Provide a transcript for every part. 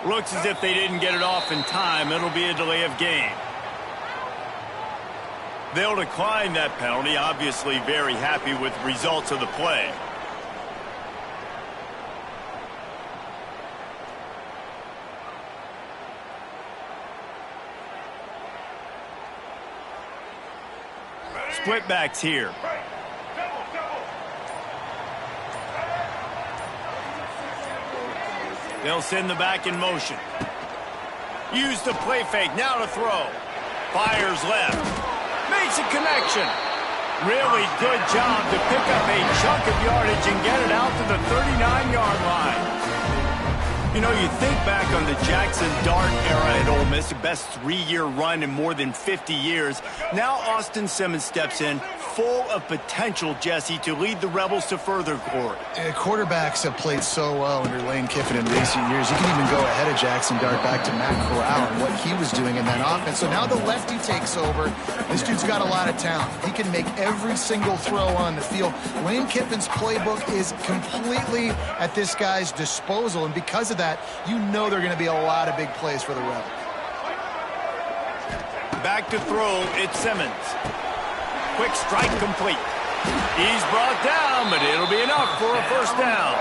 Looks as if they didn't get it off in time. It'll be a delay of game. They'll decline that penalty, obviously very happy with the results of the play. Split backs here. They'll send the back in motion. Use the play fake, now to throw. Fires left. Makes a connection. Really good job to pick up a chunk of yardage and get it out to the 39-yard line. You know, you think back on the Jackson Dart era at Ole Miss, the best 3-year run in more than 50 years. Now Austin Simmons steps in, full of potential, Jesse, to lead the Rebels to further glory. Quarterbacks have played so well under Lane Kiffin in recent years. You can even go ahead of Jackson Dart back to Matt Corral and what he was doing in that offense. So now the lefty takes over. This dude's got a lot of talent. He can make every single throw on the field. Lane Kiffin's playbook is completely at this guy's disposal, and because of that, you know there are going to be a lot of big plays for the Rebels. Back to throw, it's Simmons. Quick strike complete. He's brought down, but it'll be enough for a first down.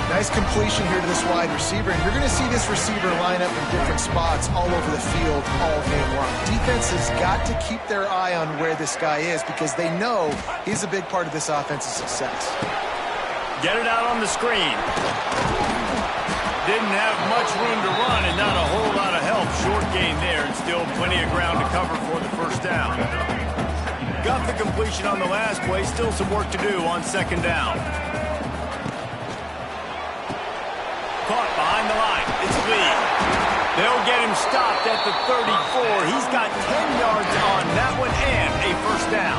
Nice completion here to this wide receiver, and you're going to see this receiver line up in different spots all over the field all game long. Defense has got to keep their eye on where this guy is because they know he's a big part of this offense's success. Get it out on the screen. Didn't have much room to run and not a whole lot of help. Short gain there and still plenty of ground to cover for the first down. Got the completion on the last play. Still some work to do on second down. Caught behind the line. It's Lee. They'll get him stopped at the 34. He's got 10 yards on that one and a first down.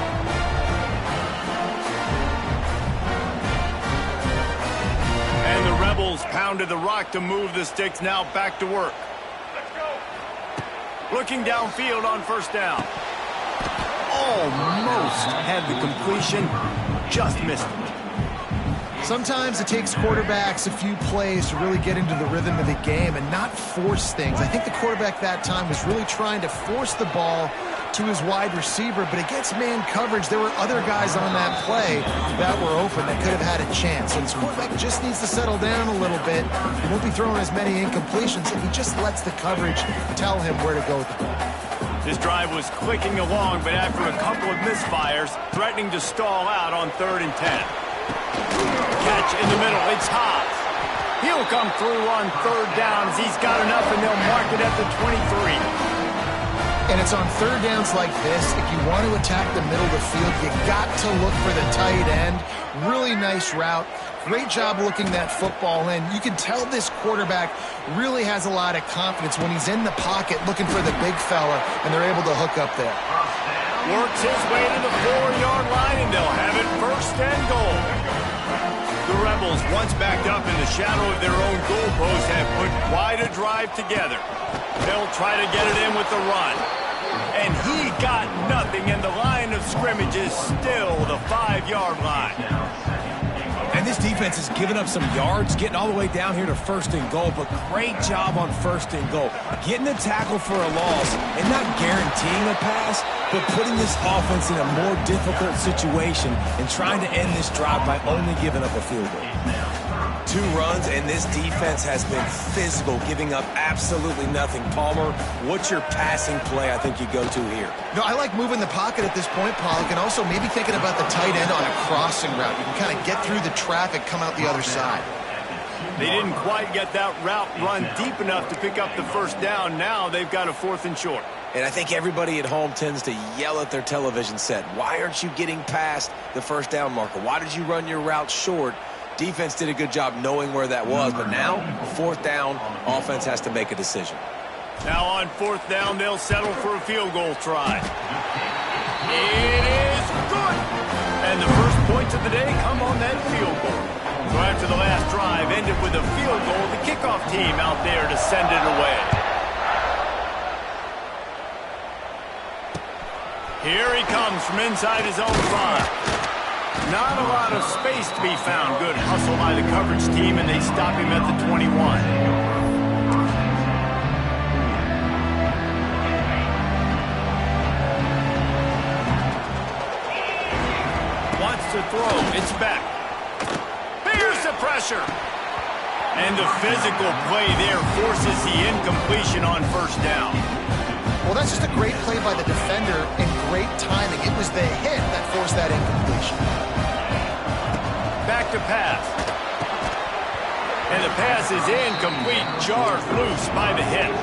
And the Rebels pounded the rock to move the sticks. Now back to work. Looking downfield on first down. Almost had the completion. Just missed it. Sometimes it takes quarterbacks a few plays to really get into the rhythm of the game and not force things. I think the quarterback that time was really trying to force the ball to his wide receiver, but against man coverage, there were other guys on that play that were open that could have had a chance. So this quarterback just needs to settle down a little bit. He won't be throwing as many incompletions if he just lets the coverage tell him where to go with the ball. This drive was clicking along, but after a couple of misfires, threatening to stall out on 3rd and 10. Catch in the middle, it's Hobbs. He'll come through on 3rd down as he's got enough, and they'll mark it at the 23. And it's on 3rd downs like this. If you want to attack the middle of the field, you got to look for the tight end. Really nice route. Great job looking that football in. You can tell this quarterback really has a lot of confidence when he's in the pocket looking for the big fella, and they're able to hook up there. Works his way to the 4-yard line, and they'll have it 1st and goal. The Rebels, once backed up in the shadow of their own goalpost, have put quite a drive together. They'll try to get it in with the run. And he got nothing, and the line of scrimmage is still the 5-yard line. And this defense has given up some yards, getting all the way down here to 1st and goal, but great job on 1st and goal. Getting the tackle for a loss and not guaranteeing a pass, but putting this offense in a more difficult situation and trying to end this drive by only giving up a field goal. 2 runs, and this defense has been physical, giving up absolutely nothing. Palmer, what's your passing play I think you go to here? No, I like moving the pocket at this point, Pollock, and also maybe thinking about the tight end on a crossing route. You can kind of get through the traffic, come out the other side. They didn't quite get that route run deep enough to pick up the first down. Now they've got a 4th and short. And I think everybody at home tends to yell at their television set, why aren't you getting past the first down marker? Why did you run your route short? Defense did a good job knowing where that was, but now, 4th down, offense has to make a decision. Now on 4th down, they'll settle for a field goal try. It is good! And the first points of the day come on that field goal. So after the last drive ended with a field goal, the kickoff team out there to send it away. Here he comes from inside his own 5. Not a lot of space to be found. Good hustle by the coverage team, and they stop him at the 21. pressure. And the physical play there forces the incompletion on first down. Well, that's just a great play by the defender and great timing. It was the hit that forced that incompletion. Back to pass. And the pass is incomplete, jarred loose by the hit.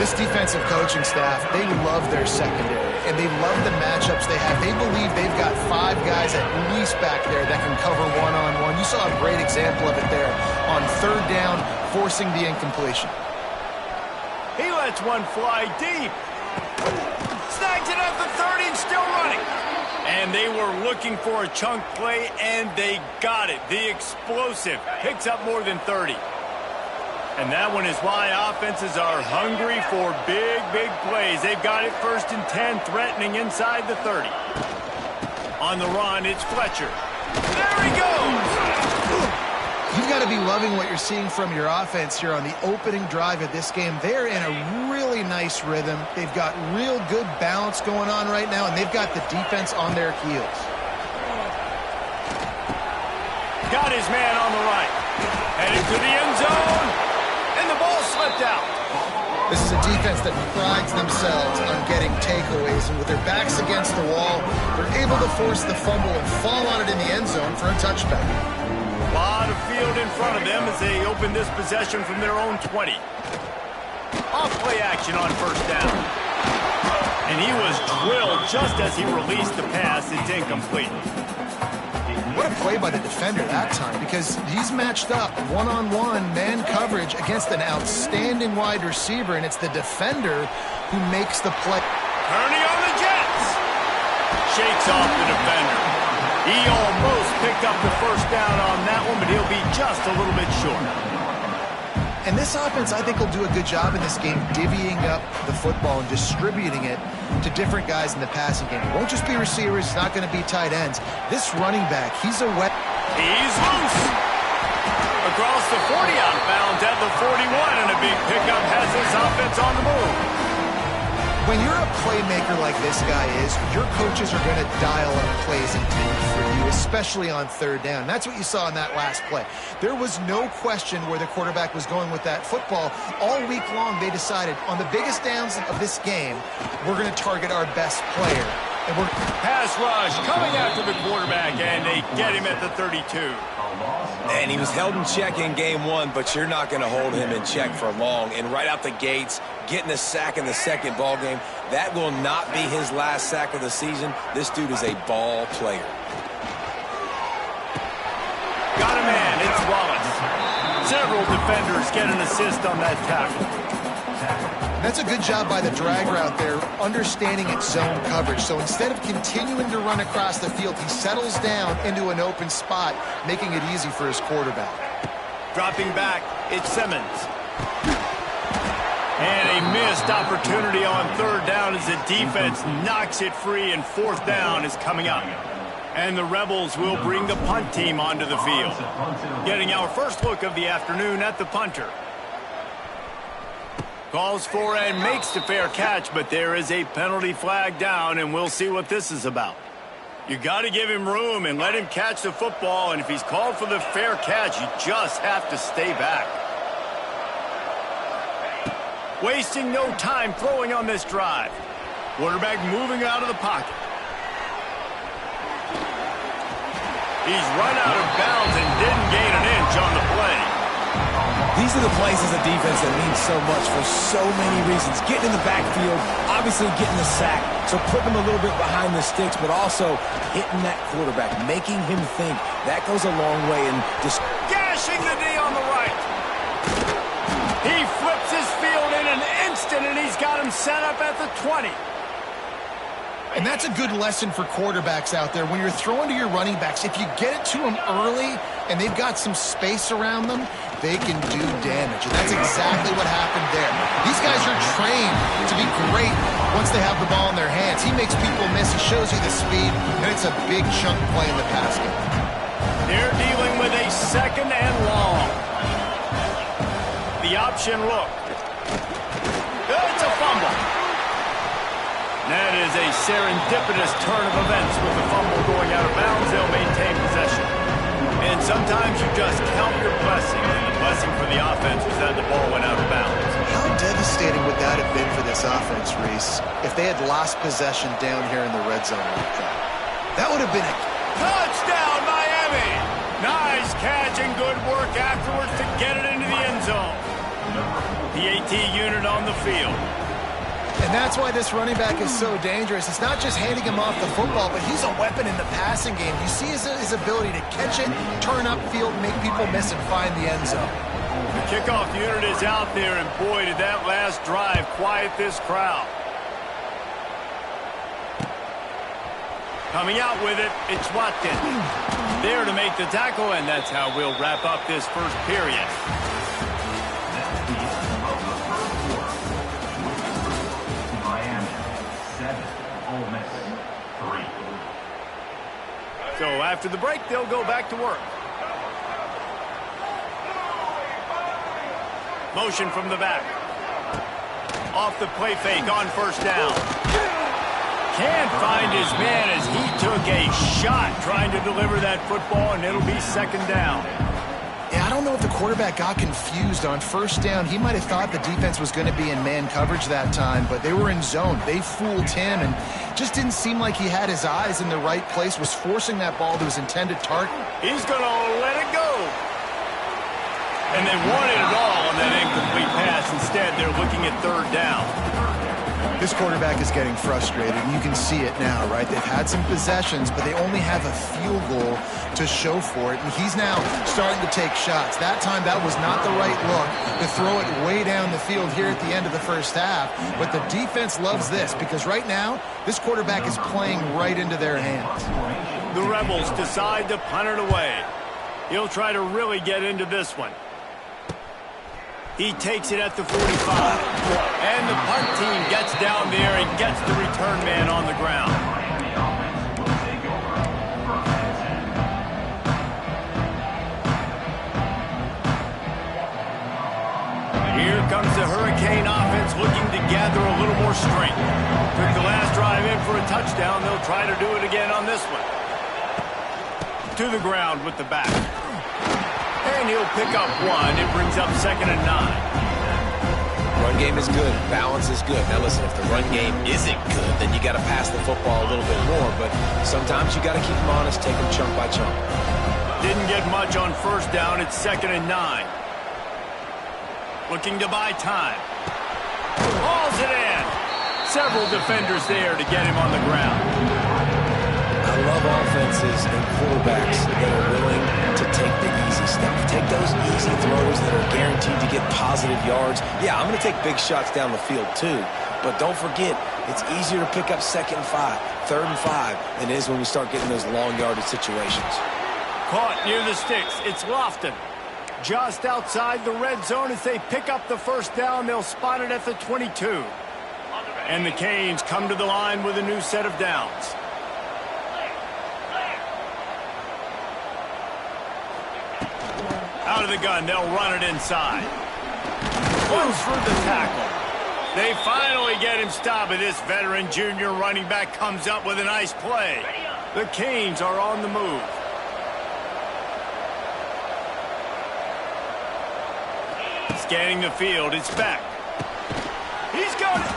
This defensive coaching staff, they love their secondary, and they love the matchups they have. They believe they've got 5 guys at least back there that can cover one-on-one. You saw a great example of it there on third down, forcing the incompletion. He lets one fly deep. Snags it at the 30 and still running. And they were looking for a chunk play, and they got it. The explosive picks up more than 30. And that one is why offenses are hungry for big, big plays. They've got it 1st and 10, threatening inside the 30. On the run, it's Fletcher. There he goes! You've got to be loving what you're seeing from your offense here on the opening drive of this game. They're in a really nice rhythm. They've got real good balance going on right now, and they've got the defense on their heels. Got his man on the right. Heading to the end zone. And the ball slipped out. This is a defense that prides themselves on getting takeaways, and with their backs against the wall, they're able to force the fumble and fall on it in the end zone for a touchback. A lot of field in front of them as they open this possession from their own 20. Off-play action on first down. And he was drilled just as he released the pass. It's incomplete. What a play by the defender that time, because he's matched up one-on-one man coverage against an outstanding wide receiver, and it's the defender who makes the play. Turning on the Jets. Shakes off the defender. He almost picked up the first down on that one, but he'll be just a little bit short. And this offense, I think, will do a good job in this game divvying up the football and distributing it to different guys in the passing game. It won't just be receivers. It's not going to be tight ends. This running back, he's a wet. He's loose. Across the 40 out of bounds at the 41, and a big pickup has this offense on the move. When you're a playmaker like this guy is, your coaches are going to dial up plays intended for you, especially on third down. That's what you saw in that last play. There was no question where the quarterback was going with that football. All week long, they decided on the biggest downs of this game, we're going to target our best player. And we're pass rush coming after the quarterback, and they get him at the 32. And he was held in check in game 1, but you're not going to hold him in check for long. And right out the gates, getting a sack in the second ball game, that will not be his last sack of the season. This dude is a ball player. Got a man, it's Wallace. Several defenders get an assist on that tackle. That's a good job by the drag route there, understanding its zone coverage. So instead of continuing to run across the field, he settles down into an open spot, making it easy for his quarterback. Dropping back, it's Simmons. And a missed opportunity on third down as the defense knocks it free, and fourth down is coming up. And the Rebels will bring the punt team onto the field. Getting our first look of the afternoon at the punter. Calls for and makes the fair catch, but there is a penalty flag down, and we'll see what this is about. You got to give him room and let him catch the football, and if he's called for the fair catch, you just have to stay back. Wasting no time throwing on this drive. Quarterback moving out of the pocket. He's run out of bounds and didn't gain an inch on the play. These are the plays as a defense that mean so much for so many reasons. Getting in the backfield, obviously getting the sack, so putting him a little bit behind the sticks, but also hitting that quarterback, making him think. That goes a long way in just gashing the D on the right. He flips his field in an instant, and he's got him set up at the 20. And that's a good lesson for quarterbacks out there. When you're throwing to your running backs, if you get it to them early and they've got some space around them, they can do damage. And that's exactly what happened there. These guys are trained to be great once they have the ball in their hands. He makes people miss. He shows you the speed, and it's a big chunk play in the pass game. They're dealing with a second and long. The option look. It's a fumble. That is a serendipitous turn of events with the fumble going out of bounds. They'll maintain possession. And sometimes you just count your blessings. And the blessing for the offense was that the ball went out of bounds. How devastating would that have been for this offense, Reese, if they had lost possession down here in the red zone like that? That would have been a touchdown, Miami! Nice catch and good work afterwards to get it into the end zone. The AT unit on the field. And that's why this running back is so dangerous. It's not just handing him off the football, but he's a weapon in the passing game. You see his ability to catch it, turn upfield, make people miss, and find the end zone. The kickoff unit is out there, and boy, did that last drive quiet this crowd. Coming out with it, it's Watkins. There to make the tackle, and that's how we'll wrap up this first period. So after the break, they'll go back to work. Motion from the back. Off the play fake on first down. Can't find his man as he took a shot trying to deliver that football, and it'll be second down. Yeah, I don't know if the quarterback got confused on first down. He might have thought the defense was going to be in man coverage that time, but they were in zone. They fooled him and just didn't seem like he had his eyes in the right place, was forcing that ball to his intended target. He's going to let it go. And they wanted it all on that incomplete pass. Instead, they're looking at third down. This quarterback is getting frustrated, and you can see it now, right? They've had some possessions, but they only have a field goal to show for it, and he's now starting to take shots. That time, that was not the right look to throw it way down the field here at the end of the first half, but the defense loves this because right now, this quarterback is playing right into their hands. The Rebels decide to punt it away. He'll try to really get into this one. He takes it at the 45. And the punt team gets down there and gets the return man on the ground. Here comes the Hurricane offense looking to gather a little more strength. Took the last drive in for a touchdown. They'll try to do it again on this one. To the ground with the back. And he'll pick up one. It brings up 2nd and 9. Run game is good. Balance is good. Now listen, if the run game isn't good, then you got to pass the football a little bit more. But sometimes you got to keep them honest, take them chunk by chunk. Didn't get much on first down. It's 2nd and 9. Looking to buy time. Hauls it in. Several defenders there to get him on the ground. I love offenses and quarterbacks that are willing to take the easy stuff. Take those easy throws that are guaranteed to get positive yards. Yeah, I'm going to take big shots down the field too. But don't forget, it's easier to pick up 2nd and 5, 3rd and 5 than it is when we start getting those long yardage situations. Caught near the sticks. It's Lofton. Just outside the red zone as they pick up the first down. They'll spot it at the 22. And the Canes come to the line with a new set of downs. Out of the gun, they'll run it inside. Close for the tackle. They finally get him stopped, and this veteran junior running back comes up with a nice play. The Canes are on the move. Scanning the field, it's back. He's got it.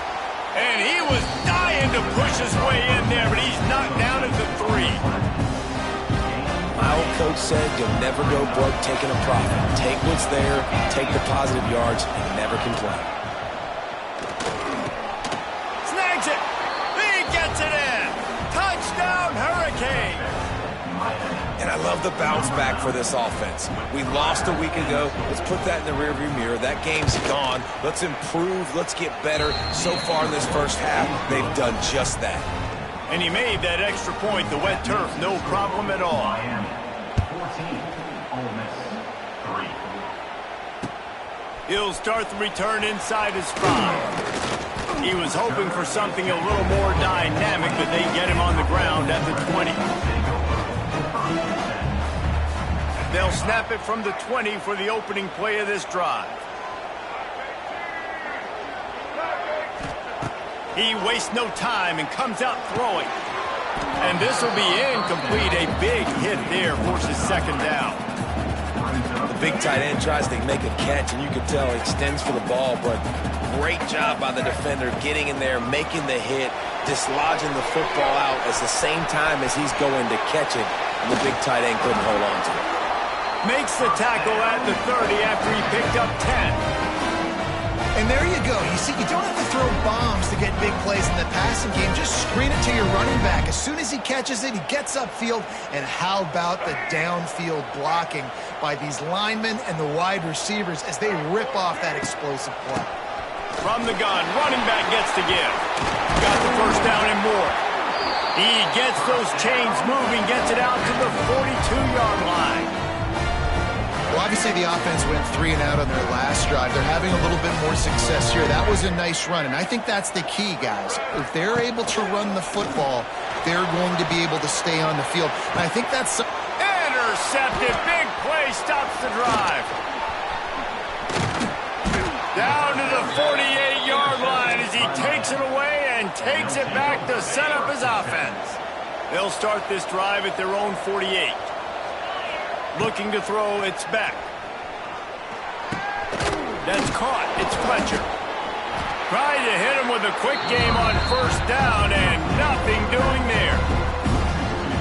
And he was dying to push his way in there, but he's knocked down at the 3. My old coach said you'll never go broke taking a profit. Take what's there, take the positive yards, and never complain. Snags it. He gets it in. Touchdown, Hurricane. And I love the bounce back for this offense. We lost a week ago. Let's put that in the rearview mirror. That game's gone. Let's improve. Let's get better. So far in this first half, they've done just that. And he made that extra point, the wet turf, no problem at all. 14, Ole Miss 3. He'll start the return inside his 5. He was hoping for something a little more dynamic, but they get him on the ground at the 20. They'll snap it from the 20 for the opening play of this drive. He wastes no time and comes out throwing. And this will be incomplete. A big hit there forces second down. The big tight end tries to make a catch, and you can tell he extends for the ball, but great job by the defender getting in there, making the hit, dislodging the football out at the same time as he's going to catch it, and the big tight end couldn't hold on to it. Makes the tackle at the 30 after he picked up 10. And there you go. You see, you don't have to throw bombs to get big plays in the passing game. Just screen it to your running back. As soon as he catches it, he gets upfield. And how about the downfield blocking by these linemen and the wide receivers as they rip off that explosive play? From the gun, running back gets to give. Got the first down and more. He gets those chains moving, gets it out to the 42-yard line. Well, obviously the offense went 3 and out on their last drive. They're having a little bit more success here. That was a nice run, and I think that's the key, guys. If they're able to run the football, they're going to be able to stay on the field. And I think that's... Intercepted. Big play stops the drive. Down to the 48-yard line as he takes it away and takes it back to set up his offense. They'll start this drive at their own 48. Looking to throw, it's Beck. That's caught. It's Fletcher. Trying to hit him with a quick game on first down, and nothing doing there.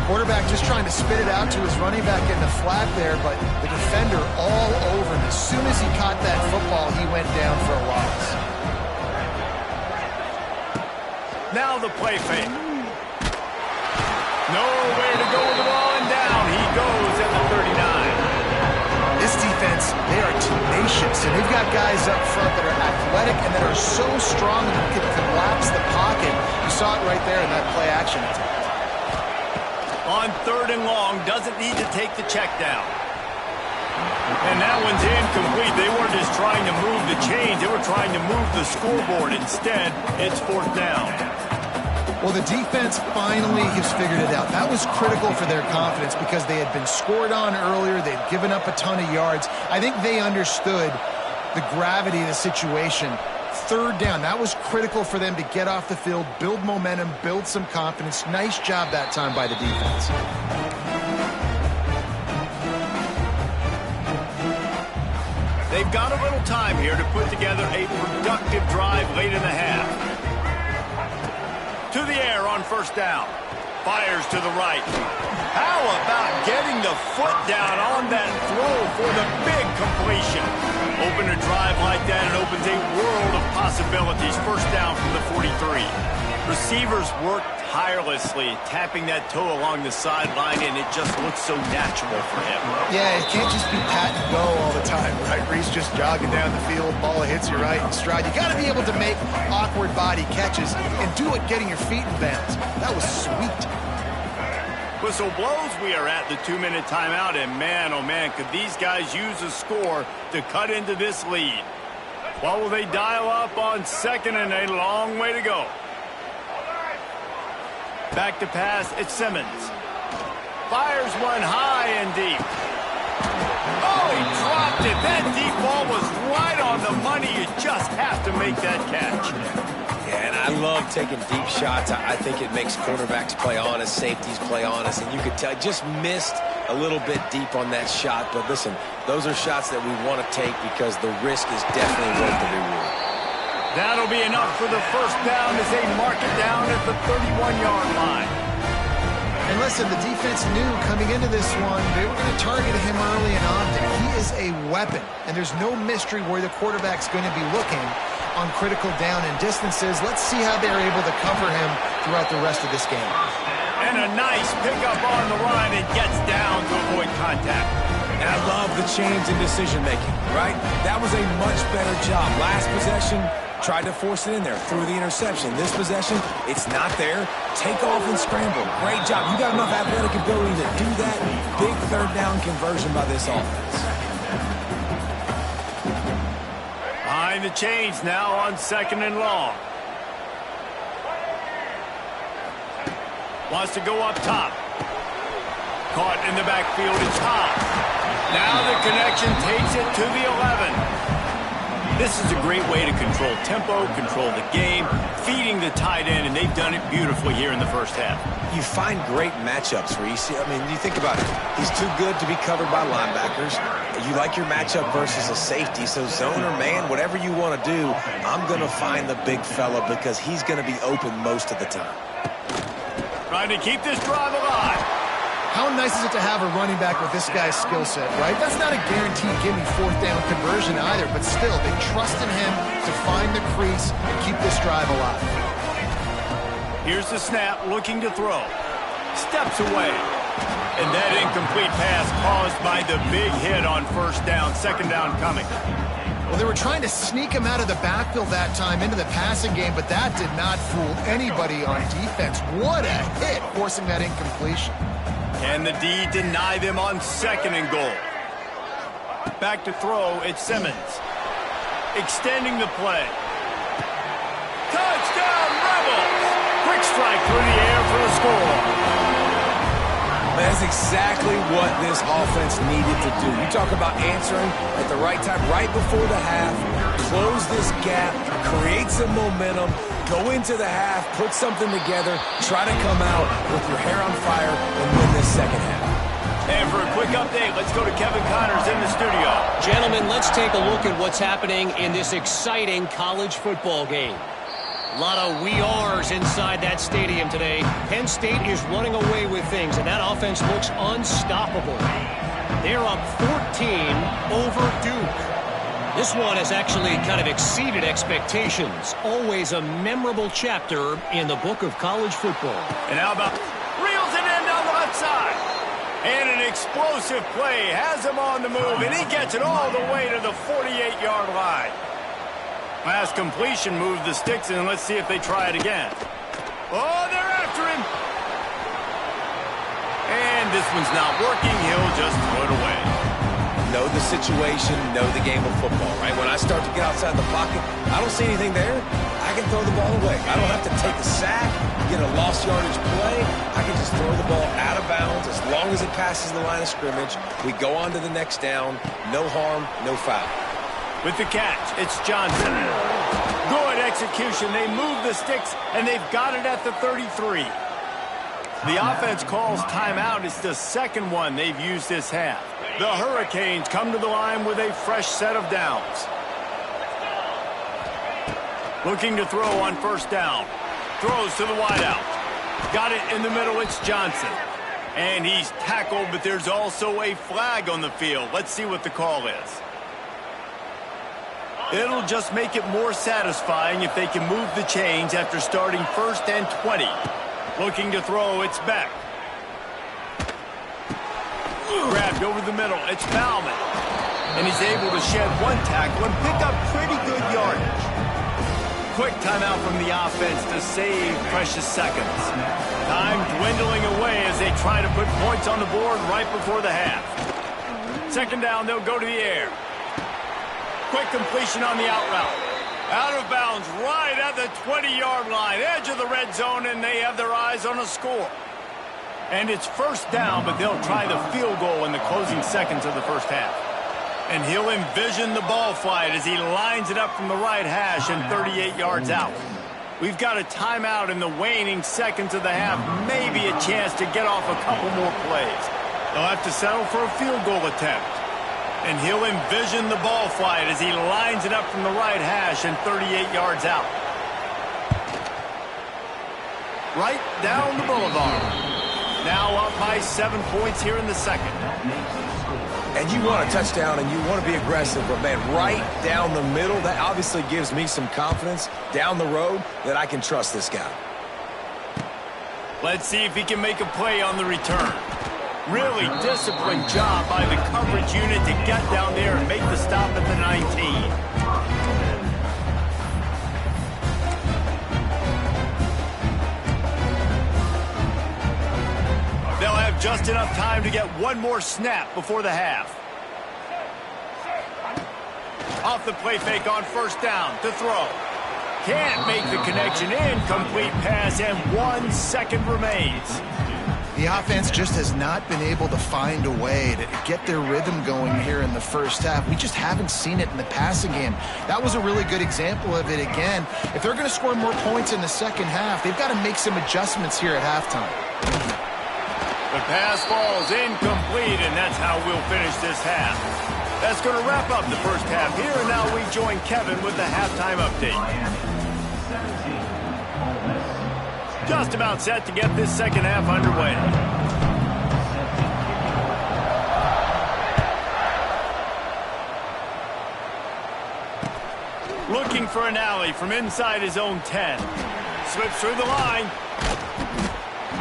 Quarterback just trying to spit it out to his running back in the flat there, but the defender all over him. As soon as he caught that football, he went down for a loss. Now the play fake. Nowhere to go with the ball, and down he goes at the 39. This defense, they are tenacious, and they've got guys up front that are athletic and that are so strong that can collapse the pocket. You saw it right there in that play action attempt. On third and long, doesn't need to take the check down. And that one's incomplete. They weren't just trying to move the chains, they were trying to move the scoreboard. Instead, it's fourth down. Well, the defense finally has figured it out. That was critical for their confidence because they had been scored on earlier. They'd given up a ton of yards. I think they understood the gravity of the situation. Third down, that was critical for them to get off the field, build momentum, build some confidence. Nice job that time by the defense. They've got a little time here to put together a productive drive late in the half. To the air on first down. Fires to the right. How about getting the foot down on that throw for the big completion? Open a drive like that, it opens a world of possibilities. First down from the 43. Receivers work tirelessly, tapping that toe along the sideline, and it just looks so natural for him. Yeah, it can't just be pat and go all the time, right? Where he's just jogging down the field, ball hits you right in stride. You got to be able to make awkward body catches and do it getting your feet in bounds. That was sweet. Whistle blows. We are at the 2-minute timeout, and man, oh man, could these guys use a score to cut into this lead? What will they dial up on second and a long way to go? Back to pass, it's Simmons. Fires one high and deep. Oh, he dropped it. That deep ball was right on the money. You just have to make that catch. Yeah, and I love taking deep shots. I think it makes quarterbacks play honest, safeties play honest, and you could tell just missed a little bit deep on that shot. But listen, those are shots that we want to take because the risk is definitely worth the reward. That'll be enough for the first down as they mark it down at the 31-yard line. And listen, the defense knew coming into this one, they were going to target him early and often. He is a weapon, and there's no mystery where the quarterback's going to be looking on critical down and distances. Let's see how they're able to cover him throughout the rest of this game. And a nice pickup on the line and gets down to avoid contact. And I love the change in decision-making, right? That was a much better job. Last possession, tried to force it in there, threw the interception. This possession, it's not there. Take off and scramble. Great job. You got enough athletic ability to do that. Big third down conversion by this offense. Behind the chains now on second and long. Wants to go up top. Caught in the backfield, it's Hobbs. Now the connection takes it to the 11. This is a great way to control tempo, control the game, feeding the tight end, and they've done it beautifully here in the first half. You find great matchups, Reese. I mean, you think about it. He's too good to be covered by linebackers. You like your matchup versus a safety, so zone or man, whatever you want to do, I'm going to find the big fella because he's going to be open most of the time. Trying to keep this drive alive. How nice is it to have a running back with this guy's skill set, right? That's not a guaranteed gimme fourth down conversion either, but still, they trust in him to find the crease and keep this drive alive. Here's the snap, looking to throw. Steps away. And that incomplete pass caused by the big hit on first down, second down coming. Well, they were trying to sneak him out of the backfield that time into the passing game, but that did not fool anybody on defense. What a hit, forcing that incompletion. And the D deny them on second and goal. Back to throw, it's Simmons. Extending the play. Touchdown, Rebels! Quick strike through the air for the score. That's exactly what this offense needed to do. You talk about answering at the right time, right before the half, close this gap, create some momentum, go into the half, put something together, try to come out with your hair on fire and win this second half. And for a quick update, let's go to Kevin Connors in the studio. Gentlemen, let's take a look at what's happening in this exciting college football game. A lot of we ares inside that stadium today. Penn State is running away with things, and that offense looks unstoppable. They're up 14 over Duke. This one has actually kind of exceeded expectations. Always a memorable chapter in the book of college football. And how about reels it in down the left side. And an explosive play has him on the move, and he gets it all the way to the 48-yard line. Last completion moved the sticks, and let's see if they try it again. Oh, they're after him. And this one's not working. He'll just throw it away. Know the situation, know the game of football, right? When I start to get outside the pocket, I don't see anything there. I can throw the ball away. I don't have to take a sack, get a lost yardage play. I can just throw the ball out of bounds as long as it passes the line of scrimmage. We go on to the next down. No harm, no foul. With the catch, it's Johnson. Good execution. They move the sticks, and they've got it at the 33. The offense calls timeout. It's the second one they've used this half. The Hurricanes come to the line with a fresh set of downs. Looking to throw on first down. Throws to the wideout. Got it in the middle. It's Johnson. And he's tackled, but there's also a flag on the field. Let's see what the call is. It'll just make it more satisfying if they can move the chains after starting first and 20. Looking to throw, it's Beck. Grabbed over the middle, it's Bauman. And he's able to shed one tackle and pick up pretty good yardage. Quick timeout from the offense to save precious seconds. Time dwindling away as they try to put points on the board right before the half. Second down, they'll go to the air. Quick completion on the out route. Out of bounds right at the 20-yard line. Edge of the red zone, and they have their eyes on a score. And it's first down, but they'll try the field goal in the closing seconds of the first half. And he'll envision the ball flight as he lines it up from the right hash and 38 yards out. We've got a timeout in the waning seconds of the half. Maybe a chance to get off a couple more plays. They'll have to settle for a field goal attempt. And he'll envision the ball flight as he lines it up from the right hash and 38 yards out. Right down the boulevard. Now up by 7 points here in the second. And you want a touchdown and you want to be aggressive, but man, right down the middle, that obviously gives me some confidence down the road that I can trust this guy. Let's see if he can make a play on the return. Really disciplined job by the coverage unit to get down there and make the stop at the 19. They'll have just enough time to get one more snap before the half. Off the play fake on first down to throw. Can't make the connection. Incomplete pass, and 1 second remains. The offense just has not been able to find a way to get their rhythm going here in the first half. We just haven't seen it in the passing game. That was a really good example of it again. If they're going to score more points in the second half, they've got to make some adjustments here at halftime. The pass falls incomplete, and that's how we'll finish this half. That's going to wrap up the first half here, and now we join Kevin with the halftime update. Just about set to get this second half underway. Looking for an alley from inside his own 10. Slips through the line.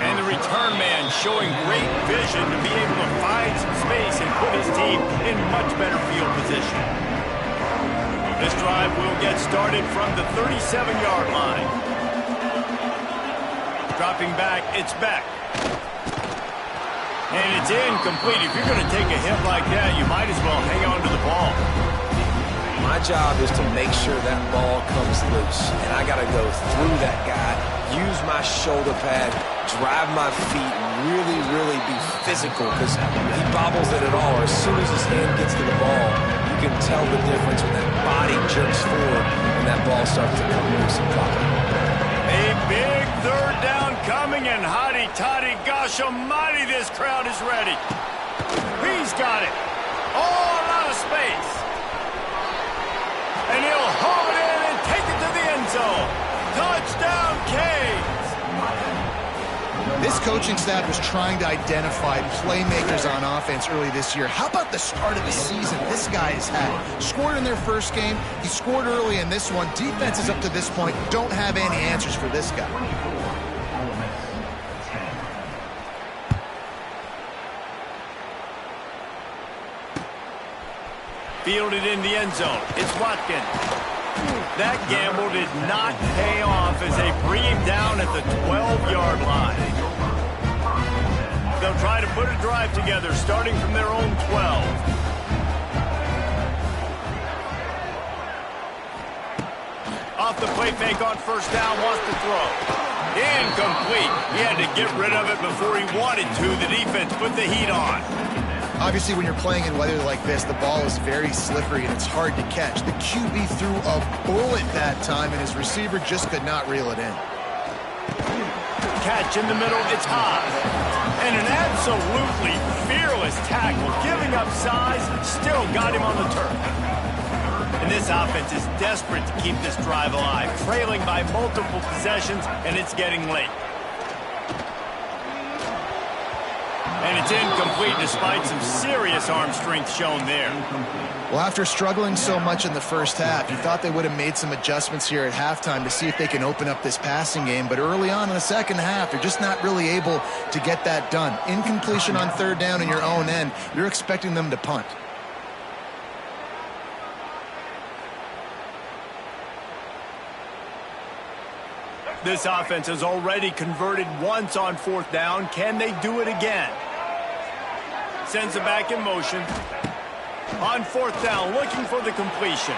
And the return man showing great vision to be able to find some space and put his team in much better field position. This drive will get started from the 37-yard line. Dropping back, it's Beck. And it's incomplete. If you're going to take a hit like that, you might as well hang on to the ball. My job is to make sure that ball comes loose. And I got to go through that guy, use my shoulder pad, drive my feet, really, really be physical because he bobbles it at all. As soon as his hand gets to the ball, you can tell the difference when that body jerks forward and that ball starts to come loose and pop. A big third down coming, and hotty toddy, gosh almighty, this crowd is ready. He's got it. All out of space. And he'll haul it in and take it to the end zone. Touchdown, Canes. This coaching staff was trying to identify playmakers on offense early this year. How about the start of the season this guy has had? Scored in their first game. He scored early in this one. Defenses up to this point don't have any answers for this guy. Fielded in the end zone. It's Watkins. That gamble did not pay off as they bring him down at the 12-yard line. They'll try to put a drive together starting from their own 12. Off the play fake on first down, wants to throw. Incomplete. He had to get rid of it before he wanted to. The defense put the heat on. Obviously, when you're playing in weather like this, the ball is very slippery and it's hard to catch. The QB threw a bullet that time, and his receiver just could not reel it in. Catch in the middle, it's high. And an absolutely fearless tackle, giving up size, still got him on the turf. And this offense is desperate to keep this drive alive, trailing by multiple possessions, and it's getting late. And it's incomplete despite some serious arm strength shown there. Well, after struggling so much in the first half, you thought they would have made some adjustments here at halftime to see if they can open up this passing game. But early on in the second half, they're just not really able to get that done. Incompletion on third down in your own end, you're expecting them to punt. This offense has already converted once on fourth down. Can they do it again? Sends it back in motion. On fourth down, looking for the completion.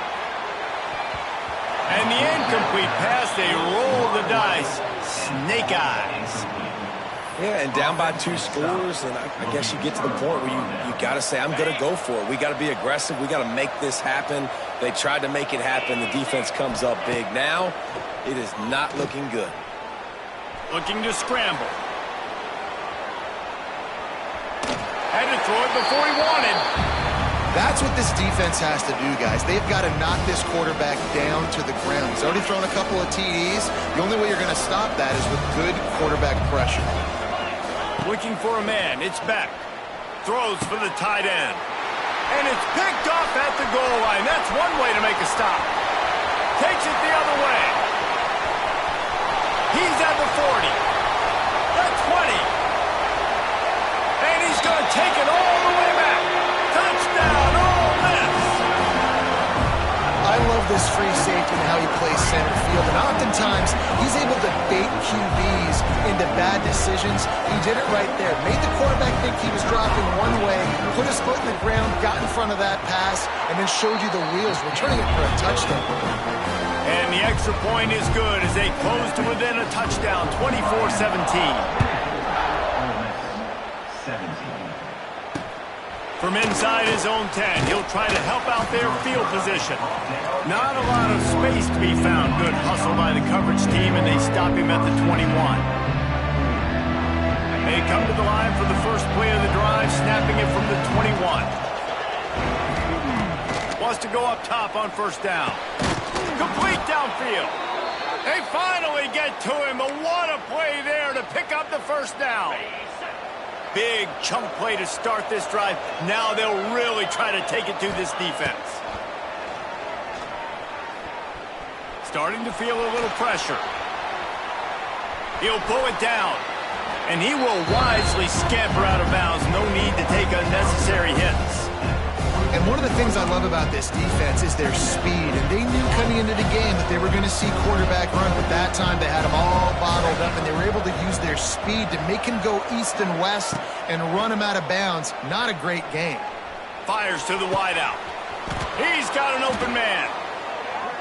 And the incomplete pass, they roll the dice. Snake eyes. Yeah, and down by 2 scores, and I guess you get to the point where you got to say, I'm going to go for it. We got to be aggressive. We got to make this happen. They tried to make it happen. The defense comes up big. Now, it is not looking good. Looking to scramble. Had to throw it before he wanted. That's what this defense has to do, guys. They've got to knock this quarterback down to the ground. He's already thrown a couple of TDs. The only way you're going to stop that is with good quarterback pressure. Looking for a man. It's Beck. Throws for the tight end. And it's picked off at the goal line. That's one way to make a stop. Takes it the other way. He's at the 40. The 20. And he's going to take it all the way back. Touchdown, Ole Miss. I love this free safety and how he plays center field. And oftentimes, he's able to bait QBs into bad decisions. He did it right there. Made the quarterback think he was dropping one way, put his foot in the ground, got in front of that pass, and then showed you the wheels, returning it for a touchdown. And the extra point is good as they close to within a touchdown, 24-17. From inside his own 10, he'll try to help out their field position. Not a lot of space to be found. Good hustle by the coverage team, and they stop him at the 21. They come to the line for the first play of the drive, snapping it from the 21. Wants to go up top on first down. Complete downfield. They finally get to him, but what a play there to pick up the first down. Big chunk play to start this drive. Now they'll really try to take it to this defense. Starting to feel a little pressure. He'll pull it down. And he will wisely scamper out of bounds. No need to take unnecessary hits. And one of the things I love about this defense is their speed. And they knew coming into the game that they were going to see quarterback run, but that time they had them all bottled up, and they were able to use their speed to make him go east and west and run him out of bounds. Not a great game. Fires to the wideout. He's got an open man.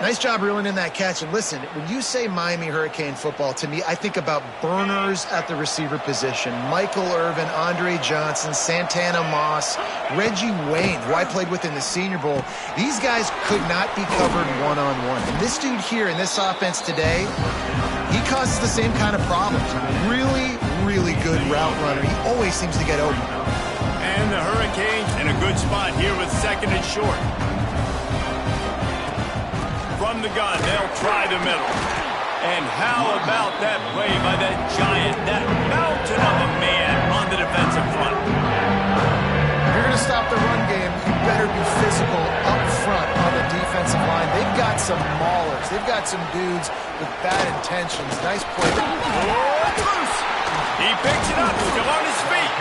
Nice job reeling in that catch. And listen, when you say Miami Hurricane football, to me, I think about burners at the receiver position. Michael Irvin, Andre Johnson, Santana Moss, Reggie Wayne, who I played with in the Senior Bowl. These guys could not be covered one-on-one. And this dude here in this offense today, he causes the same kind of problems. Really, really good route runner. He always seems to get open. And the Hurricanes in a good spot here with second and short. From the gun, they'll try the middle. And how about that play by that giant, that mountain of a man on the defensive front? If you're going to stop the run game, you better be physical up front on the defensive line. They've got some maulers. They've got some dudes with bad intentions. Nice play. Oh, it's loose. He picks it up, still on his feet.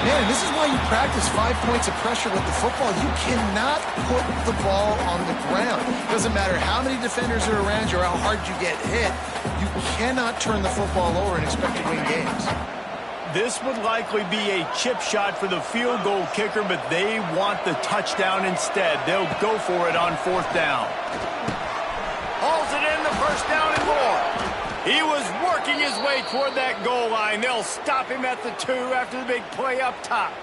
Man, this is why you practice 5 points of pressure with the football. You cannot put the ball on the ground. Doesn't matter how many defenders are around you or how hard you get hit. You cannot turn the football over and expect to win games. This would likely be a chip shot for the field goal kicker, but they want the touchdown instead. They'll go for it on fourth down. Hauls it in, the first down and more. He was working his way toward that goal line. They'll stop him at the 2 after the big play up top.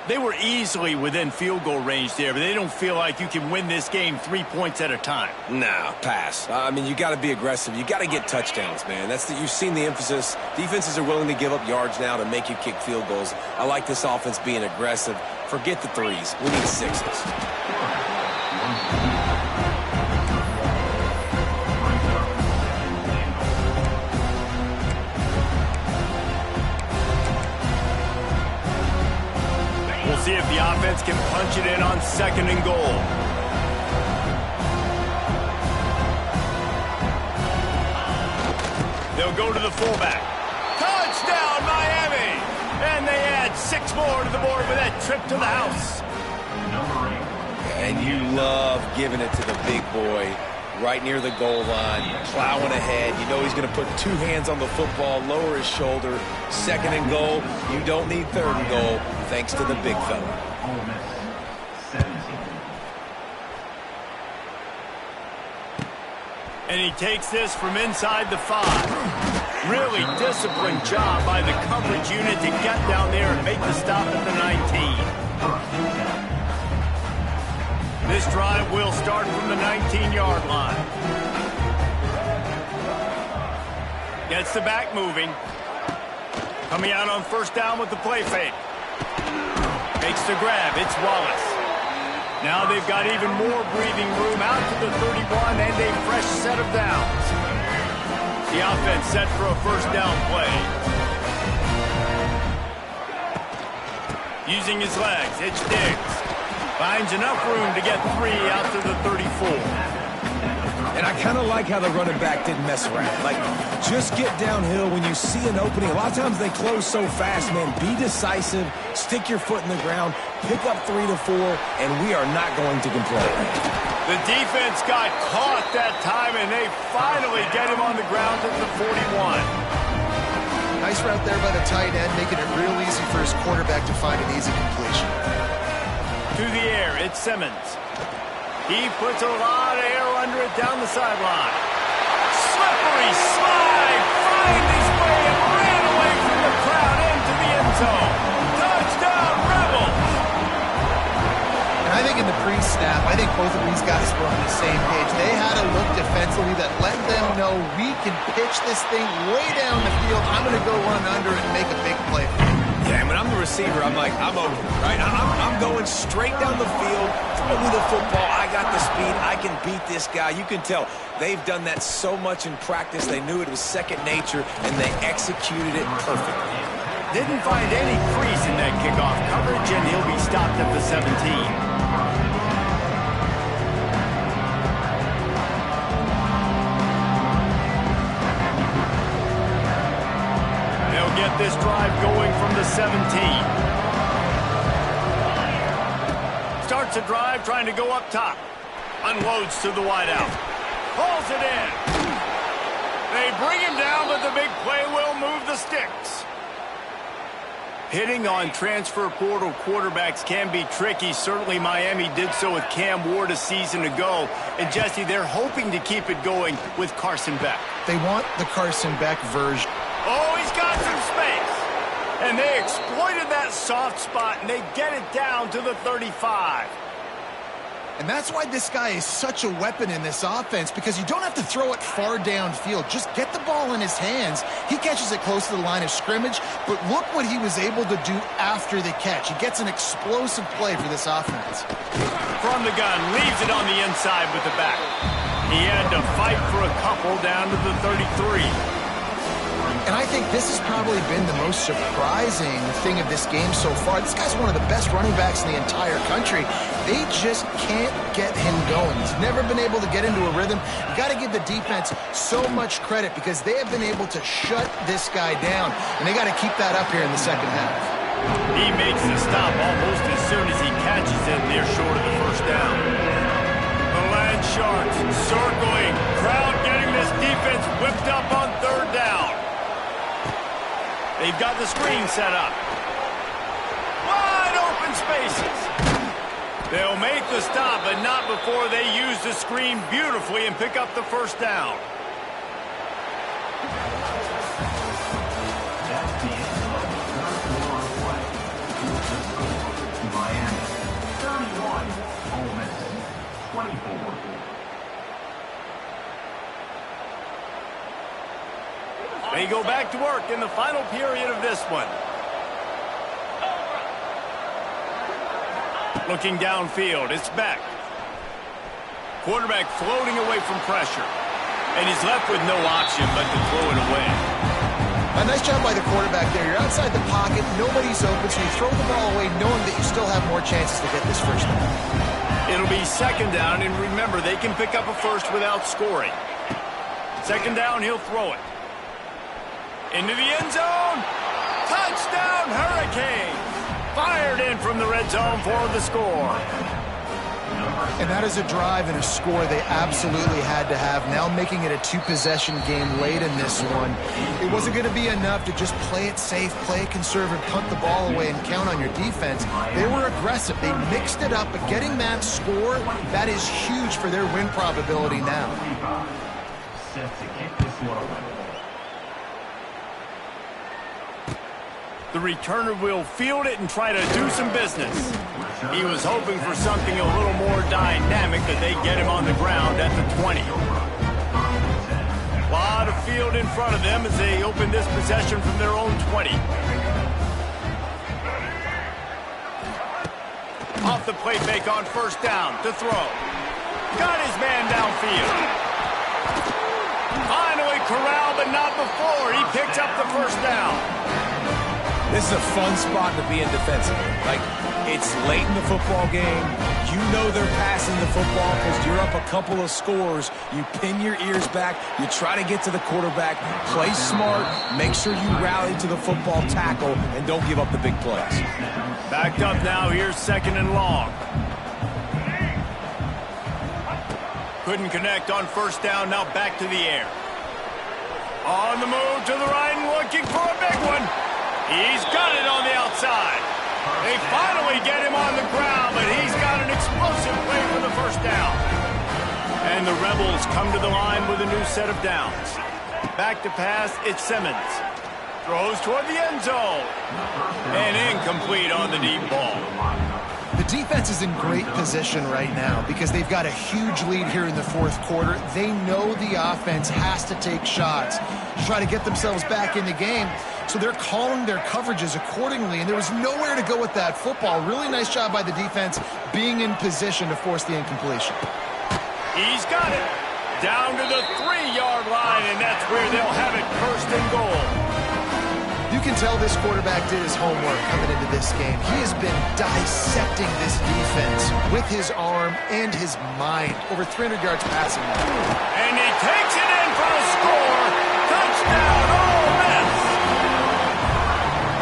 They were easily within field goal range there, but they don't feel like you can win this game 3 points at a time. Nah, pass. I mean, you got to be aggressive. You got to get touchdowns, man. You've seen the emphasis. Defenses are willing to give up yards now to make you kick field goals. I like this offense being aggressive. Forget the 3s. We need 6s. See if the offense can punch it in on second and goal. They'll go to the fullback. Touchdown, Miami! And they add 6 more to the board with that trip to the house. And you love giving it to the big boy right near the goal line, plowing ahead. You know he's going to put 2 hands on the football, lower his shoulder. Second and goal. You don't need third and goal, thanks to the big fella. And he takes this from inside the 5. Really disciplined job by the coverage unit to get down there and make the stop at the 19. This drive will start from the 19-yard line. Gets the back moving. Coming out on first down with the play fake. Makes the grab. It's Wallace. Now they've got even more breathing room out to the 31 and a fresh set of downs. The offense set for a first down play. Using his legs, it's Diggs. Finds enough room to get 3 out to the 34. And I kind of like how the running back didn't mess around. Like, just get downhill when you see an opening. A lot of times they close so fast, man. Be decisive, stick your foot in the ground, pick up 3 to 4, and we are not going to complain. The defense got caught that time, and they finally get him on the ground at the 41. Nice route there by the tight end, making it real easy for his quarterback to find an easy completion. To the air, it's Simmons. He puts a lot of air under it down the sideline. Slippery slide, find his way and ran away from the crowd into the end I think both of these guys were on the same page. They had a look defensively that let them know we can pitch this thing way down the field. I'm going to go run under and make a big play. Yeah, when I'm the receiver, I'm like, I'm open, right? I'm going straight down the field, throw me the football. I got the speed. I can beat this guy. You can tell they've done that so much in practice. They knew it was second nature, and they executed it perfectly. Didn't find any crease in that kickoff coverage, and he'll be stopped at the 17. Get this drive going from the 17. Starts a drive trying to go up top. Unloads to the wideout. Pulls it in. They bring him down, but the big play will move the sticks. Hitting on transfer portal quarterbacks can be tricky. Certainly Miami did so with Cam Ward a season ago. And Jesse, they're hoping to keep it going with Carson Beck. They want the Carson Beck version. Oh, he's got some space. And they exploited that soft spot, and they get it down to the 35. And that's why this guy is such a weapon in this offense, because you don't have to throw it far downfield. Just get the ball in his hands. He catches it close to the line of scrimmage, but look what he was able to do after the catch. He gets an explosive play for this offense. From the gun, leaves it on the inside with the back. He had to fight for a couple down to the 33. And I think this has probably been the most surprising thing of this game so far. This guy's one of the best running backs in the entire country. They just can't get him going. He's never been able to get into a rhythm. You got to give the defense so much credit because they have been able to shut this guy down. And they got to keep that up here in the second half. He makes the stop almost as soon as he catches it near short of the first down. The Land Sharks circling. Crowd getting this defense whipped up on third down. They've got the screen set up. Wide open spaces. They'll make the stop, but not before they use the screen beautifully and pick up the first down. That's the end of the third quarter play. Miami 31, Ole Miss 24. They go back to work in the final period of this one. Looking downfield, it's Beck. Quarterback floating away from pressure. And he's left with no option but to throw it away. A nice job by the quarterback there. You're outside the pocket, nobody's open, so you throw the ball away knowing that you still have more chances to get this first down. It'll be second down, and remember, they can pick up a first without scoring. Second down, he'll throw it. Into the end zone. Touchdown, Hurricane. Fired in from the red zone for the score. And that is a drive and a score they absolutely had to have. Now making it a two-possession game late in this one. It wasn't going to be enough to just play it safe, play it conservative, punt the ball away, and count on your defense. They were aggressive. They mixed it up, but getting that score, that is huge for their win probability now. Set to kick this one away. The returner will field it and try to do some business. He was hoping for something a little more dynamic, but they get him on the ground at the 20. A lot of field in front of them as they open this possession from their own 20. Off the play fake on first down to throw. Got his man downfield. Finally corralled, but not before. He picks up the first down. This is a fun spot to be in defensively. Like, it's late in the football game. You know they're passing the football because you're up a couple of scores. You pin your ears back. You try to get to the quarterback. Play smart. Make sure you rally to the football tackle and don't give up the big plays. Backed up now. Here's second and long. Couldn't connect on first down. Now back to the air. On the move to the right and looking for a big one. He's got it on the outside. They finally get him on the ground, but he's got an explosive play for the first down. And the Rebels come to the line with a new set of downs. Back to pass, it's Simmons. Throws toward the end zone. And incomplete on the deep ball. The defense is in great position right now because they've got a huge lead here in the fourth quarter. They know the offense has to take shots to try to get themselves back in the game. So they're calling their coverages accordingly, and there was nowhere to go with that football. Really nice job by the defense being in position to force the incompletion. He's got it. Down to the 3-yard line, and that's where they'll have it, first and goal. You can tell this quarterback did his homework coming into this game. He has been dissecting this defense with his arm and his mind. Over 300 yards passing. And he takes it in for a score. Touchdown, Ole Miss.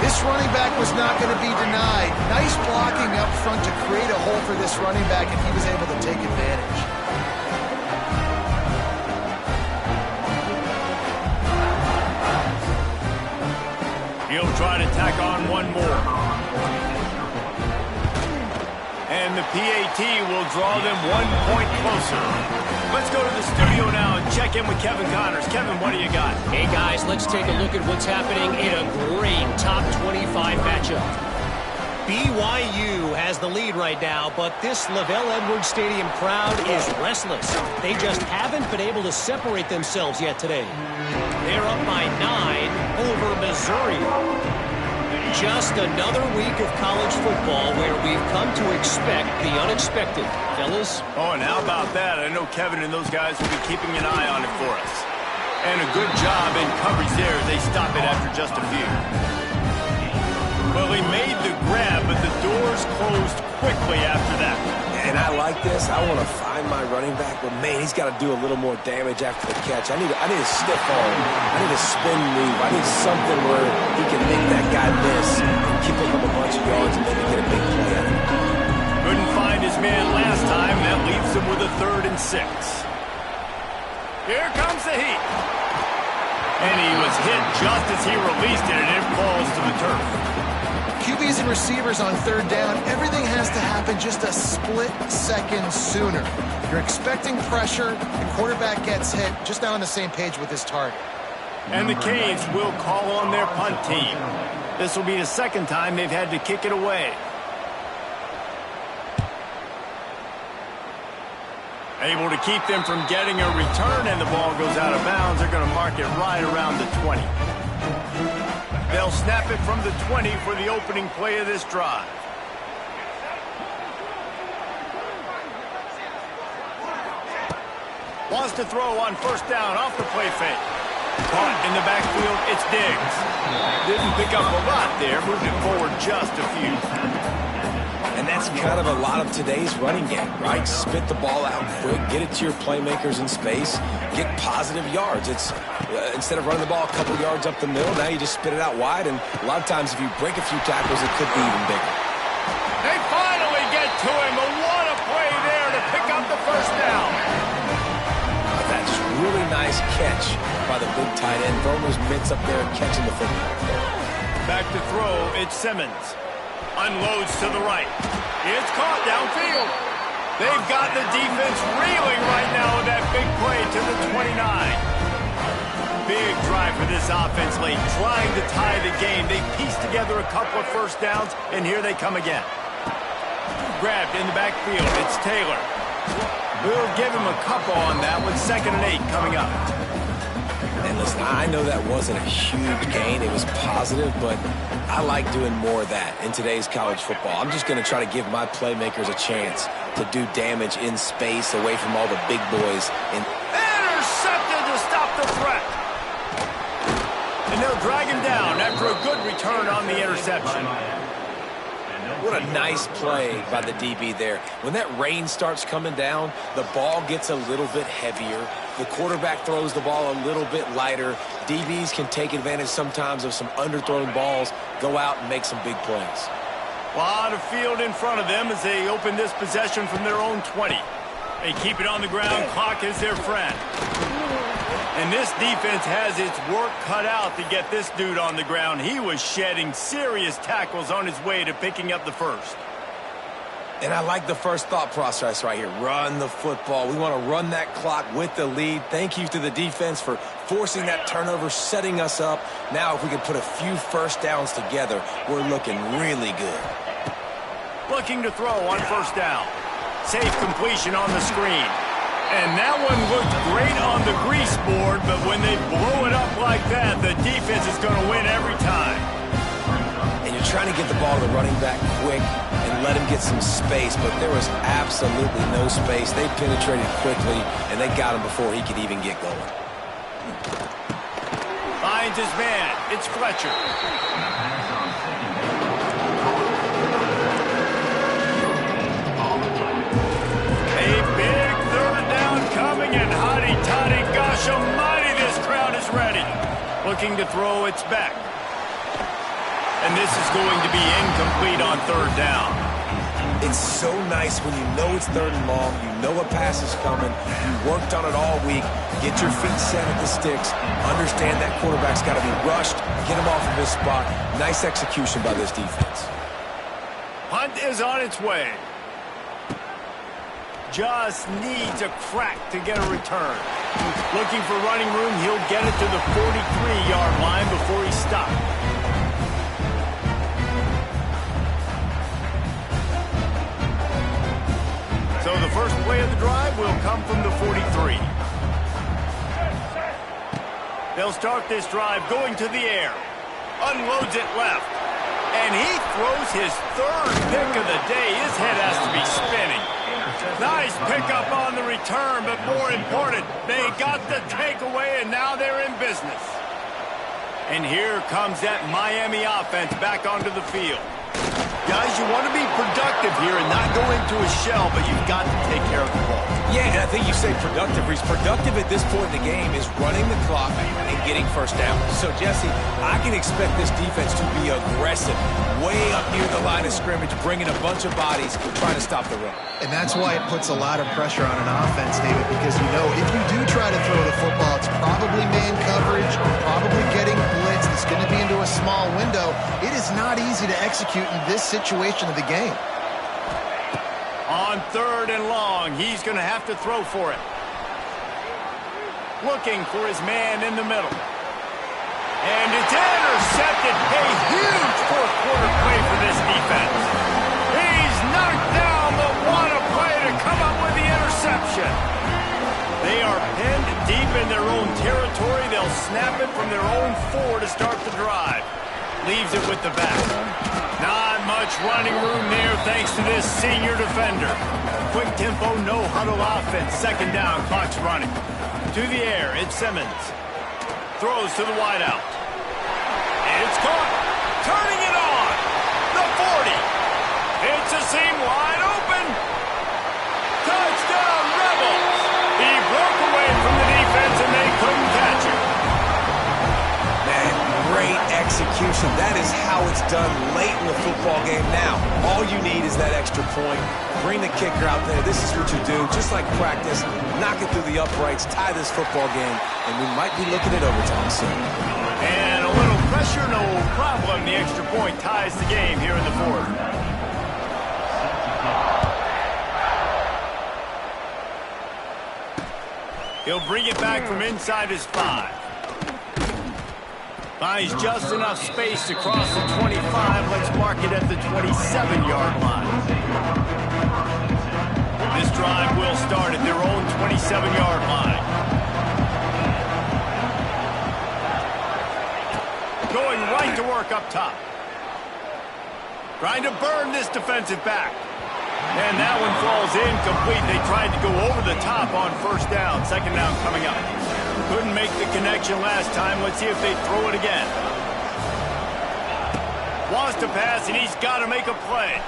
This running back was not going to be denied. Nice blocking up front to create a hole for this running back, and he was able to take advantage. He'll try to tack on one more. And the PAT will draw them 1 point closer. Let's go to the studio now and check in with Kevin Connors. Kevin, what do you got? Hey, guys, let's take a look at what's happening in a great top 25 matchup. BYU has the lead right now, but this LaVell Edwards Stadium crowd is restless. They just haven't been able to separate themselves yet today. They're up by 9 over Missouri. Just another week of college football where we've come to expect the unexpected. Fellas? Oh, and how about that? I know Kevin and those guys will be keeping an eye on it for us. And a good job in coverage there. They stop it after just a few. Well, he made the grab, but the doors closed quickly after that. And I like this. I want to find my running back, but man, he's got to do a little more damage after the catch. I need a stiff arm. I need a spin move. I need something where he can make that guy miss and keep up a bunch of yards and maybe get a big play out of it. Couldn't find his man last time. That leaves him with a 3rd and 6. Here comes the heat. And he was hit just as he released it, and it falls to the turf. QBs and receivers on 3rd down, everything has to happen just a split second sooner. You're expecting pressure, the quarterback gets hit, just not on the same page with his target. And the Canes will call on their punt team. This will be the 2nd time they've had to kick it away. Able to keep them from getting a return, and the ball goes out of bounds. They're going to mark it right around the 20. They'll snap it from the 20 for the opening play of this drive. Wants to throw on 1st down off the play fake. Caught in the backfield, it's Diggs. Didn't pick up a lot there, moved it forward just a few. And that's kind of a lot of today's running game, right? Spit the ball out quick, get it to your playmakers in space, get positive yards. It's instead of running the ball a couple yards up the middle, now you just spit it out wide, and a lot of times if you break a few tackles, it could be even bigger. They finally get to him. What a play there to pick up the 1st down. That's really nice catch by the big tight end. Throwing those mitts up there and catching the football. Back to throw, it's Simmons. Unloads to the right. It's caught downfield. They've got the defense reeling right now with that big play to the 29. Big drive for this offense late, trying to tie the game. They pieced together a couple of 1st downs, and here they come again. Grabbed in the backfield. It's Taylor. We'll give him a couple on that with 2nd and 8 coming up. And listen, I know that wasn't a huge gain. It was positive, but I like doing more of that in today's college football. I'm just going to try to give my playmakers a chance to do damage in space away from all the big boys. Intercepted to stop the threat. And they'll drag him down after a good return on the interception. What a nice play by the DB there. When that rain starts coming down, the ball gets a little bit heavier. The quarterback throws the ball a little bit lighter. DBs can take advantage sometimes of some underthrown balls, go out and make some big plays. A lot of field in front of them as they open this possession from their own 20. They keep it on the ground. Clock is their friend. And this defense has its work cut out to get this dude on the ground. He was shedding serious tackles on his way to picking up the 1st. And I like the first thought process right here. Run the football. We want to run that clock with the lead. Thank you to the defense for forcing that turnover, setting us up. Now if we can put a few 1st downs together, we're looking really good. Looking to throw on first down. Safe completion on the screen. And that one looked great on the grease board, but when they blow it up like that, the defense is going to win every time. And you're trying to get the ball to the running back quick and let him get some space, but there was absolutely no space. They penetrated quickly, and they got him before he could even get going. Finds his man. It's Fletcher. A big third down coming, and hotty-toddy, gosh almighty, this crowd is ready. Looking to throw, it's Beck. And this is going to be incomplete on third down. It's so nice when you know it's third and long, you know a pass is coming, you worked on it all week, get your feet set at the sticks, understand that quarterback's got to be rushed, get him off of his spot. Nice execution by this defense. Punt is on its way. Just needs a crack to get a return. Looking for running room, he'll get it to the 43-yard line before he stops. So the first play of the drive will come from the 43. They'll start this drive going to the air. Unloads it left. And he throws his third pick of the day. His head has to be spinning. Nice pickup on the return, but more important, they got the takeaway, and now they're in business. And here comes that Miami offense back onto the field. Guys, you want to be productive here and not go into a shell, but you've got to take care of the ball. Yeah, and I think you say productive. He's productive at this point in the game is running the clock and getting first down. So, Jesse, I can expect this defense to be aggressive, way up near the line of scrimmage, bringing a bunch of bodies, trying to stop the run. And that's why it puts a lot of pressure on an offense, David, because you know if you do try to throw the football, it's probably man coverage, probably getting blitzed. It's going to be into a small window. It is not easy to execute in this situation of the game. On third and long, he's going to have to throw for it. Looking for his man in the middle. And it's intercepted. A huge fourth quarter play for this defense. He's knocked down, but what a play to come up with the interception. They are pinned deep in their own territory. They'll snap it from their own 4 to start the drive. Leaves it with the back. Not much running room there thanks to this senior defender. Quick tempo, no huddle offense. Second down, clock's running. To the air, it's Simmons. Throws to the wideout. It's caught. Turning it on. The 40. It's a seam wide open. Touchdown, Rebels. He broke away from the defense and they couldn't catch him. Man, great execution. That is how it's done late in the football game. Now, all you need is that extra point. Bring the kicker out there. This is what you do. Just like practice, knock it through the uprights, tie this football game, and we might be looking at overtime soon. And a little pressure, no problem. The extra point ties the game here in the fourth. He'll bring it back from inside his 5. Finds just enough space to cross the 25. Let's mark it at the 27-yard line. This drive will start at their own 27-yard line. Going right to work up top. Trying to burn this defensive back. And that one falls incomplete. They tried to go over the top on first down. Second down coming up. Couldn't make the connection last time. Let's see if they throw it again. Wants to pass, and he's got to make a play.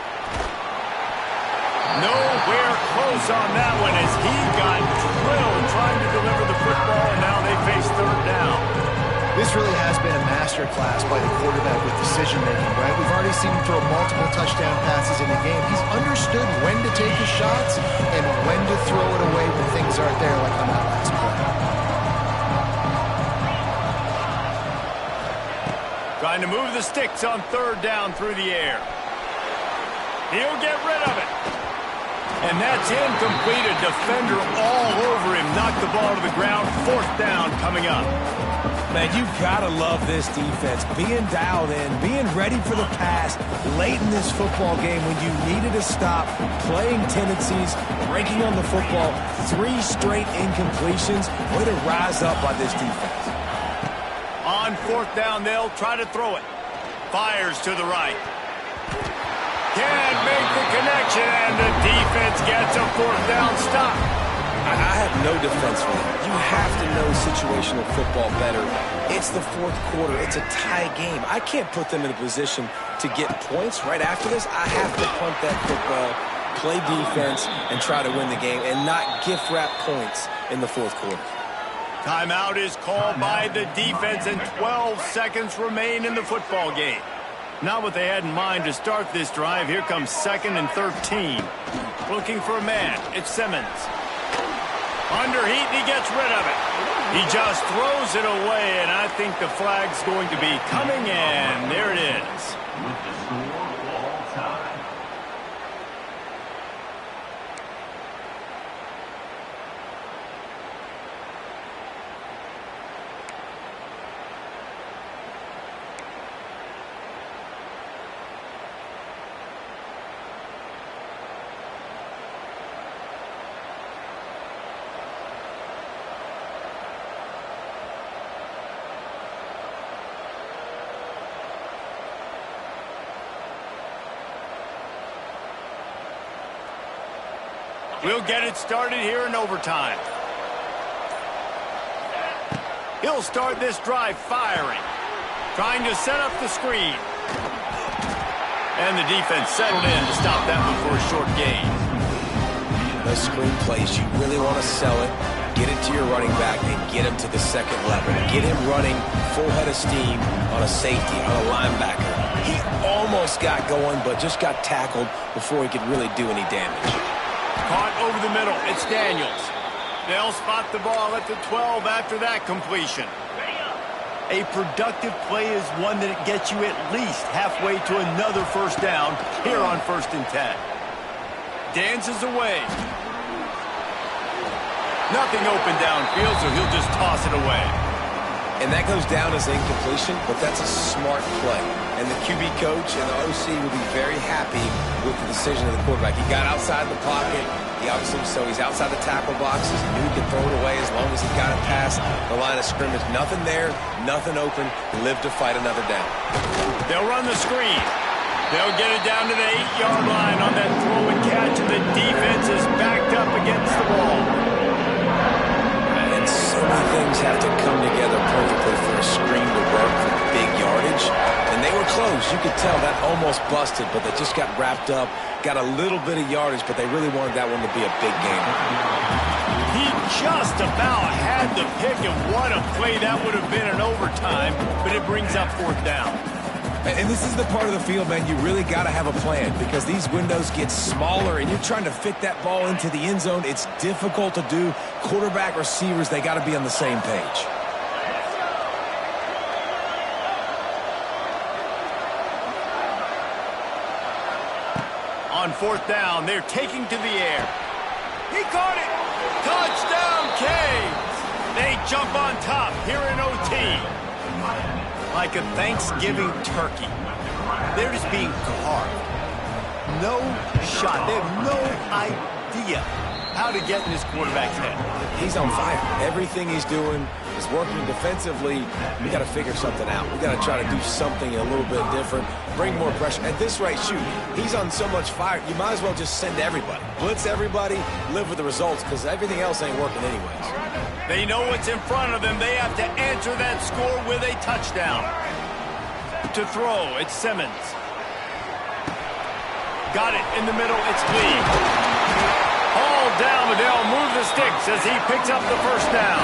Nowhere close on that one as he got drilled trying to deliver the football, and now they face third down. This really has been a masterclass by the quarterback with decision-making, right? We've already seen him throw multiple touchdown passes in the game. He's understood when to take his shots and when to throw it away when things aren't there, like on that last play. Trying to move the sticks on third down through the air. He'll get rid of it. And that's incomplete. A defender all over him. Knocked the ball to the ground. 4th down coming up. Man, you gotta love this defense. Being dialed in, being ready for the pass late in this football game when you needed to stop, playing tendencies, breaking on the football, 3 straight incompletions. Way to rise up by this defense. On 4th down, they'll try to throw it. Fires to the right. Can't make the connection, and the defense gets a 4th down stop. I have no defense for that. You have to know situational football better. It's the 4th quarter. It's a tie game. I can't put them in a position to get points right after this. I have to punt that football, play defense, and try to win the game and not gift wrap points in the 4th quarter. Timeout is called by the defense, and 12 seconds remain in the football game. Not what they had in mind to start this drive. Here comes 2nd and 13. Looking for a man. It's Simmons. Under heat, and he gets rid of it. He just throws it away, and I think the flag's going to be coming in. There it is. We'll get it started here in overtime. He'll start this drive firing. Trying to set up the screen. And the defense settled in to stop that before a short gain. Those screen plays, you really want to sell it, get it to your running back, and get him to the 2nd level. Get him running full head of steam on a safety, on a linebacker. He almost got going, but just got tackled before he could really do any damage. Caught over the middle. It's Daniels. They'll spot the ball at the 12 after that completion. A productive play is one that gets you at least halfway to another 1st down here on 1st and 10. Dances away. Nothing open downfield, so he'll just toss it away. And that goes down as incompletion, but that's a smart play. And the QB coach and the OC will be very happy with the decision of the quarterback. He got outside the pocket. He's outside the tackle boxes. He knew he could throw it away as long as he got it past the line of scrimmage. Nothing there, nothing open. Live to fight another down. They'll run the screen. They'll get it down to the 8-yard line on that throw and catch, and the defense is backed up against the wall. And so many things have to come together perfectly for a screen to work for big yardage. And they were close. You could tell that almost busted, but they just got wrapped up, got a little bit of yardage, but they really wanted that one to be a big game. He just about had the pick, and what a play that would have been in overtime, but it brings up 4th down. And this is the part of the field, man, you really got to have a plan because these windows get smaller and you're trying to fit that ball into the end zone. It's difficult to do. Quarterback, receivers, they got to be on the same page. On 4th down, they're taking to the air. He caught it! Touchdown, Canes! They jump on top here in OT. Like a Thanksgiving turkey. They're just being carved. No shot. They have no idea how to get in this quarterback's head. He's on fire. Everything he's doing is working defensively. We got to figure something out. We got to try to do something a little bit different. Bring more pressure. At this rate, shoot, he's on so much fire, you might as well just send everybody. Blitz everybody, live with the results, because everything else ain't working anyways. They know what's in front of them. They have to answer that score with a touchdown. To throw, it's Simmons. Got it in the middle, it's Lee. Hauled down, but they'll move the sticks as he picks up the 1st down.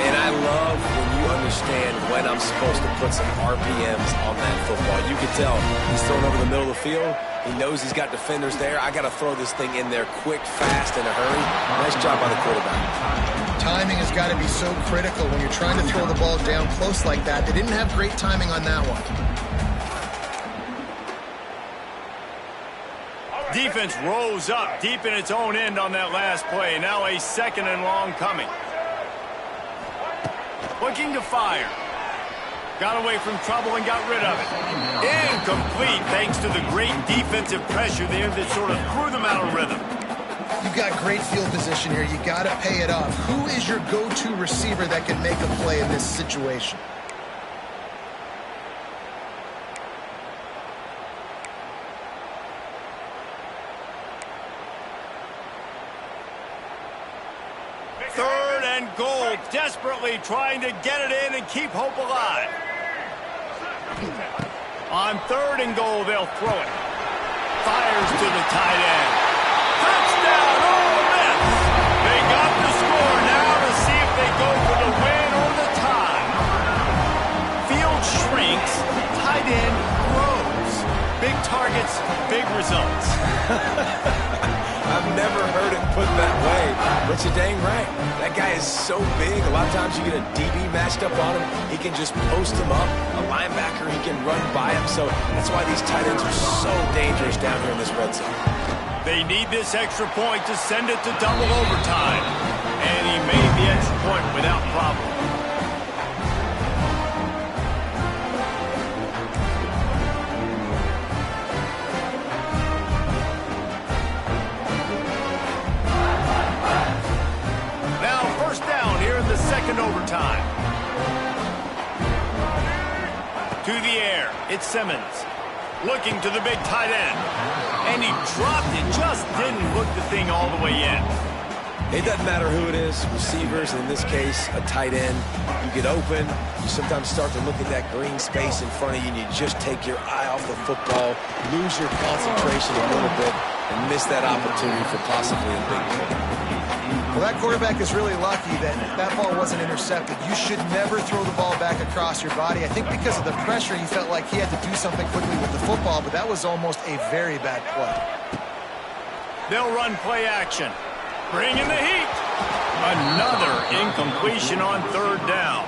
And I love when you understand when I'm supposed to put some RPMs on that football. You can tell he's throwing over the middle of the field. He knows he's got defenders there. I got to throw this thing in there quick, fast, in a hurry. Nice job by the quarterback. Timing has got to be so critical when you're trying to throw the ball down close like that. They didn't have great timing on that one. defense rose up deep in its own end on that last play. Now a 2nd and long coming. Looking to fire. Got away from trouble and got rid of it. Incomplete thanks to the great defensive pressure there that sort of threw them out of rhythm. You've got great field position here. You got to pay it off. Who is your go-to receiver that can make a play in this situation? Third and goal, desperately trying to get it in and keep hope alive. On 3rd and goal, they'll throw it. Fires to the tight end. Touchdown, Ole Miss! They got the score now to see if they go for the win or the tie. Field shrinks, tight end grows. Big targets, big results. I've never heard it put that way, but you're dang right. That guy is so big. A lot of times you get a DB matched up on him. He can just post him up. A linebacker, he can run by him. So that's why these tight ends are so dangerous down here in this red zone. They need this extra point to send it to double overtime. And he made the extra point without problem. Overtime. To the air, it's Simmons. Looking to the big tight end. And he dropped it, just didn't hook the thing all the way in. It doesn't matter who it is, receivers, in this case, a tight end. You get open, you sometimes start to look at that green space in front of you, and you just take your eye off the football, lose your concentration a little bit, and miss that opportunity for possibly a big play. Well, that quarterback is really lucky that that ball wasn't intercepted. You should never throw the ball back across your body. I think because of the pressure, he felt like he had to do something quickly with the football, but that was almost a very bad play. They'll run play action. Bring in the heat. Another incompletion on 3rd down.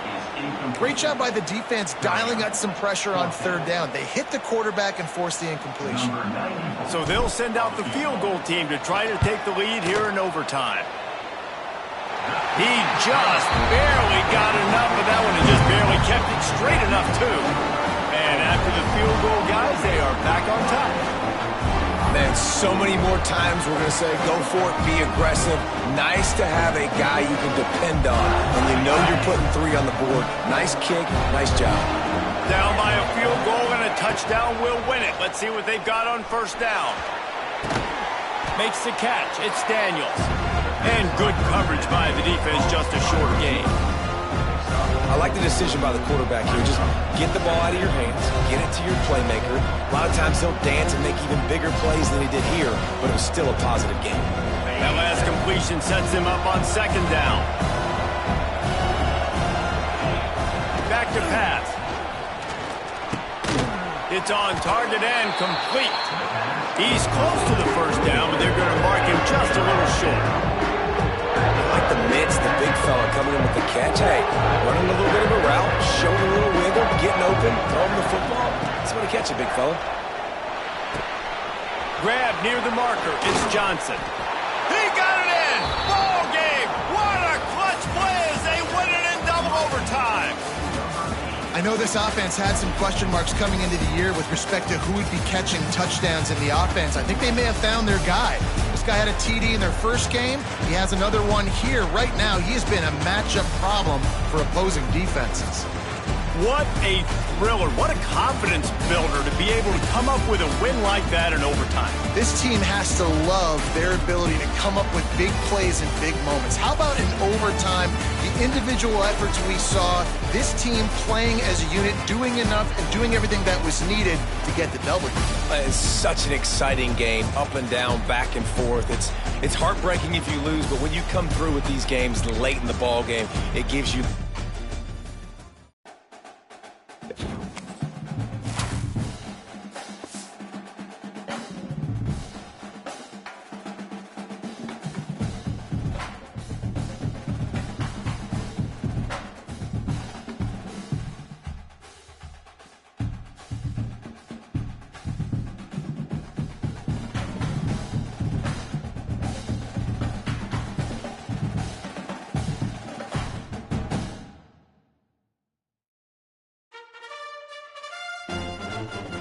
Great job by the defense dialing out some pressure on 3rd down. They hit the quarterback and forced the incompletion. So they'll send out the field goal team to try to take the lead here in overtime. He just barely got enough of that one and just barely kept it straight enough, too. And after the field goal, guys, they are back on top. Man, so many more times we're going to say, go for it, be aggressive. Nice to have a guy you can depend on, and you know you're putting 3 on the board. Nice kick, nice job. Down by a field goal and a touchdown will win it. Let's see what they've got on 1st down. Makes the catch. It's Daniels. And good coverage by the defense, just a short gain. I like the decision by the quarterback here. Just get the ball out of your hands, get it to your playmaker. A lot of times he'll dance and make even bigger plays than he did here, but it was still a positive game. That last completion sets him up on 2nd down. Back to pass. It's on target and complete. He's close to the 1st down, but they're going to mark him just a little short. Like the mitts, the big fella coming in with the catch. Hey, running a little bit of a route, showing a little wiggle, getting open, throwing the football. That's what a catch, a big fella. Grab near the marker. It's Johnson. He got it in. Ball game. What a clutch play as they win it in double overtime. I know this offense had some question marks coming into the year with respect to who would be catching touchdowns in the offense. I think they may have found their guy. This guy had a TD in their first game. He has another one here. Right now, he has been a matchup problem for opposing defenses. What a thriller. What a confidence builder to be able to come up with a win like that in overtime. This team has to love their ability to come up with big plays in big moments. How about in overtime, the individual efforts we saw, this team playing as a unit, doing enough and doing everything that was needed to get the W. It's such an exciting game, up and down, back and forth. It's heartbreaking if you lose, but when you come through with these games late in the ball game, it gives you it.